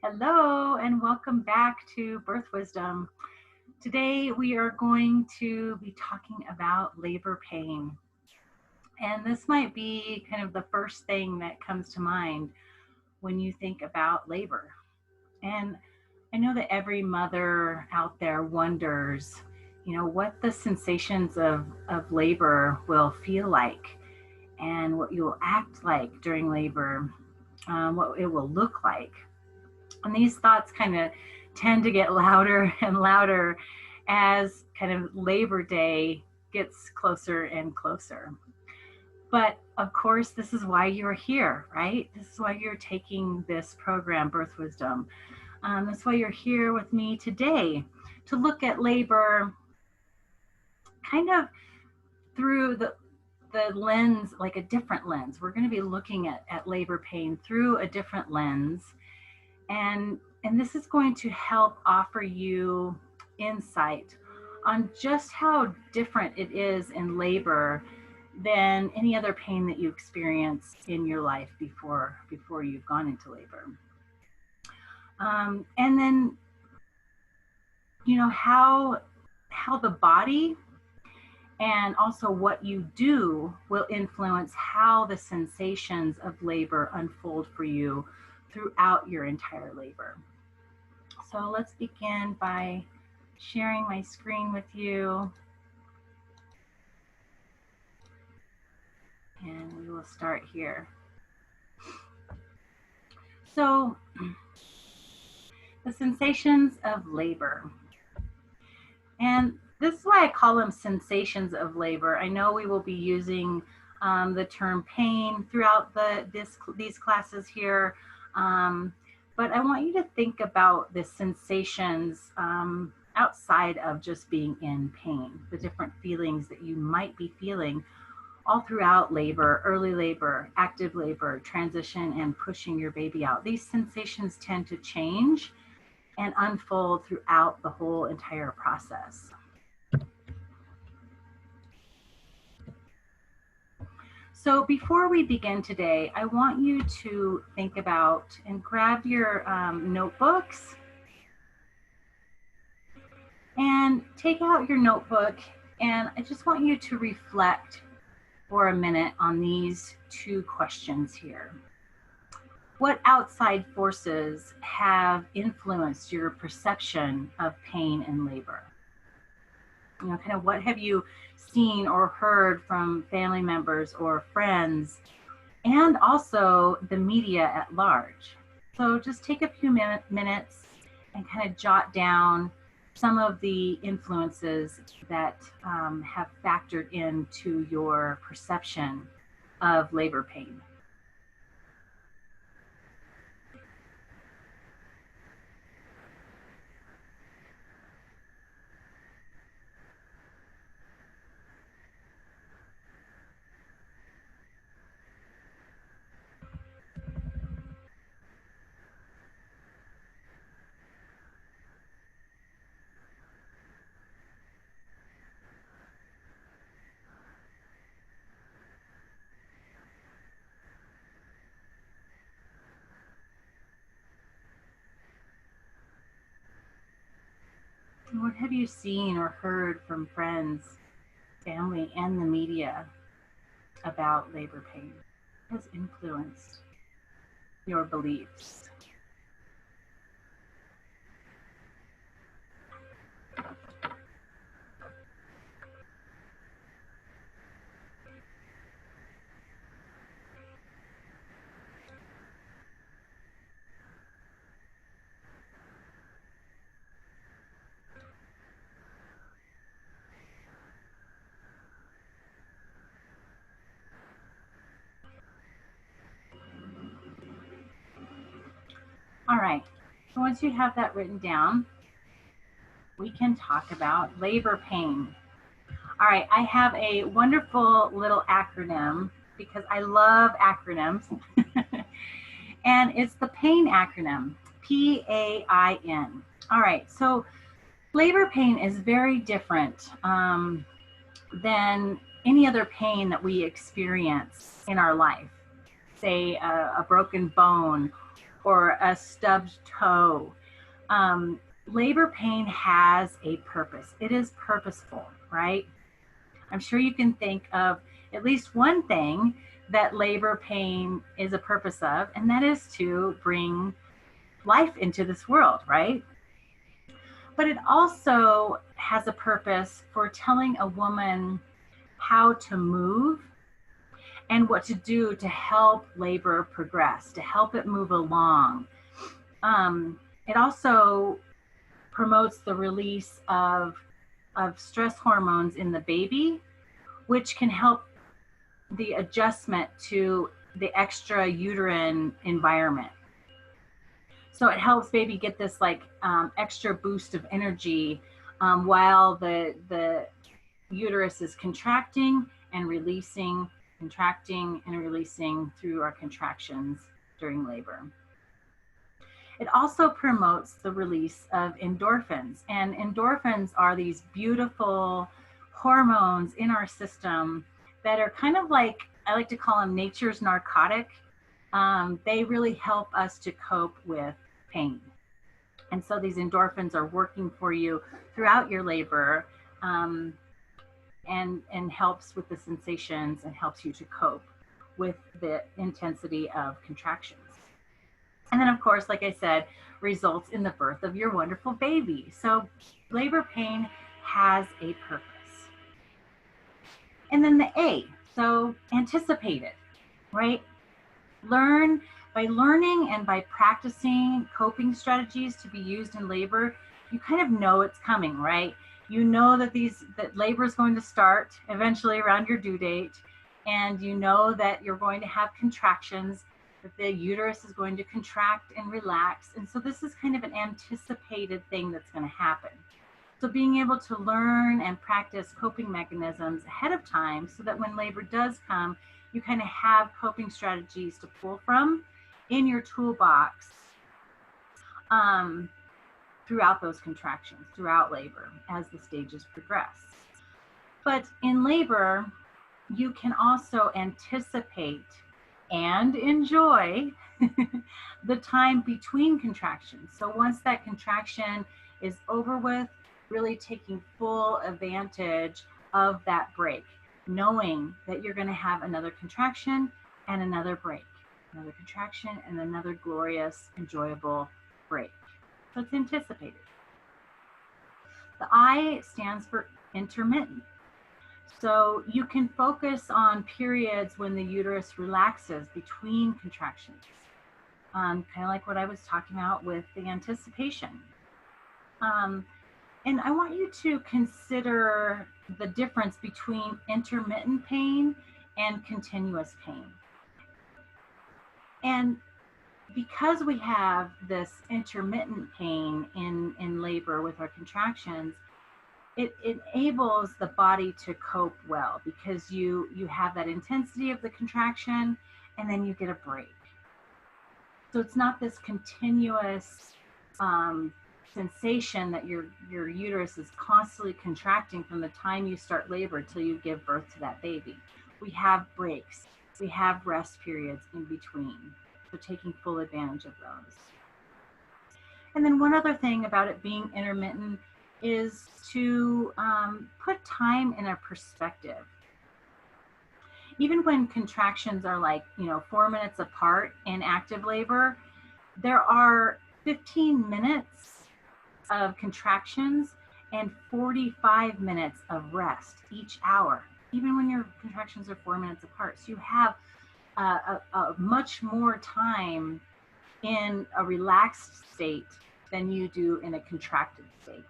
Hello and welcome back to Birth Wisdom. Today we are going to be talking about labor pain. And this might be kind of the first thing that comes to mind when you think about labor. And I know that every mother out there wonders, what the sensations of labor will feel like and what you will act like during labor, what it will look like. And these thoughts kind of tend to get louder and louder as kind of Labor Day gets closer and closer. But of course, this is why you're here, right? This is why you're taking this program, Birth Wisdom. That's why you're here with me today to look at labor kind of through the lens, like a different lens. We're going to be looking at labor pain through a different lens. And this is going to help offer you insight on just how different it is in labor than any other pain that you experience in your life before you've gone into labor. And then, how the body and also what you do will influence how the sensations of labor unfold for you throughout your entire labor. So let's begin by sharing my screen with you. And we will start here. So the sensations of labor. And this is why I call them sensations of labor. I know we will be using the term pain throughout these classes here. But I want you to think about the sensations outside of just being in pain, the different feelings that you might be feeling all throughout labor, early labor, active labor, transition, and pushing your baby out. These sensations tend to change and unfold throughout the whole entire process. So before we begin today, I want you to think about and grab your notebooks and take out your notebook, and I just want you to reflect for a minute on these two questions here. What outside forces have influenced your perception of pain and labor? Kind of what have you seen or heard from family members or friends, and also the media at large? So just take a few minutes and kind of jot down some of the influences that have factored into your perception of labor pain. What have you seen or heard from friends, family, and the media about labor pain? What has influenced your beliefs? All right, so once you have that written down, we can talk about labor pain. All right, I have a wonderful little acronym because I love acronyms. And it's the PAIN acronym, P-A-I-N. All right, so labor pain is very different than any other pain that we experience in our life. Say a broken bone or a stubbed toe. Labor pain has a purpose. It is purposeful, right? I'm sure you can think of at least one thing that labor pain is a purpose of, and that is to bring life into this world, right? But it also has a purpose for telling a woman how to move and what to do to help labor progress, to help it move along. It also promotes the release of stress hormones in the baby, which can help the adjustment to the extra uterine environment. So it helps baby get this like extra boost of energy while the uterus is contracting and releasing, contracting and releasing through our contractions during labor. It also promotes the release of endorphins, and endorphins are these beautiful hormones in our system that are kind of like, I like to call them nature's narcotic. They really help us to cope with pain. And so these endorphins are working for you throughout your labor, and helps with the sensations and helps you to cope with the intensity of contractions. And then, of course, like I said, results in the birth of your wonderful baby. So labor pain has a purpose. And then the A, so anticipate it, right? By learning and by practicing coping strategies to be used in labor, you kind of know it's coming, right? You know that labor is going to start eventually around your due date, and you know that you're going to have contractions, that the uterus is going to contract and relax. And so this is kind of an anticipated thing that's going to happen. So being able to learn and practice coping mechanisms ahead of time so that when labor does come, you kind of have coping strategies to pull from in your toolbox throughout those contractions, throughout labor, as the stages progress. But in labor, you can also anticipate and enjoy the time between contractions. So once that contraction is over with, really taking full advantage of that break, knowing that you're going to have another contraction and another break, another contraction and another glorious, enjoyable break. So it's anticipated. The I stands for intermittent. So you can focus on periods when the uterus relaxes between contractions, kind of like what I was talking about with the anticipation. And I want you to consider the difference between intermittent pain and continuous pain. And because we have this intermittent pain in labor with our contractions, it enables the body to cope well because you have that intensity of the contraction and then you get a break. So it's not this continuous sensation that your uterus is constantly contracting from the time you start labor till you give birth to that baby. We have breaks, we have rest periods in between, so taking full advantage of those. And then one other thing about it being intermittent is to put time in a perspective. Even when contractions are like 4 minutes apart in active labor, there are 15 minutes of contractions and 45 minutes of rest each hour, even when your contractions are 4 minutes apart. So you have a much more time in a relaxed state than you do in a contracted state.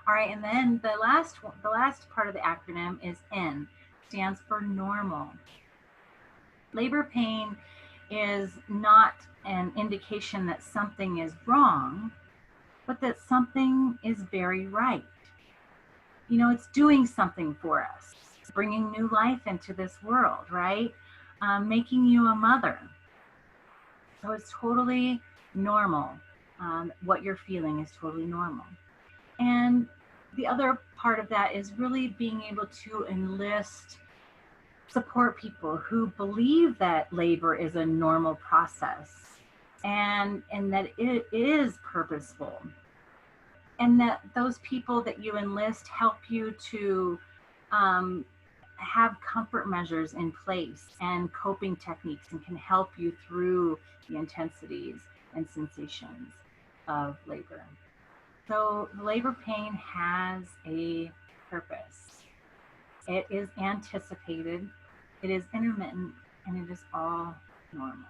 All right, and then the last part of the acronym is N, stands for normal. Labor pain is not an indication that something is wrong, but that something is very right. It's doing something for us. It's bringing new life into this world, right? Making you a mother. So it's totally normal. What you're feeling is totally normal. And the other part of that is really being able to enlist support people who believe that labor is a normal process and that it is purposeful, and that those people that you enlist help you to um, have comfort measures in place and coping techniques and can help you through the intensities and sensations of labor. So labor pain has a purpose. It is anticipated, it is intermittent, and it is all normal.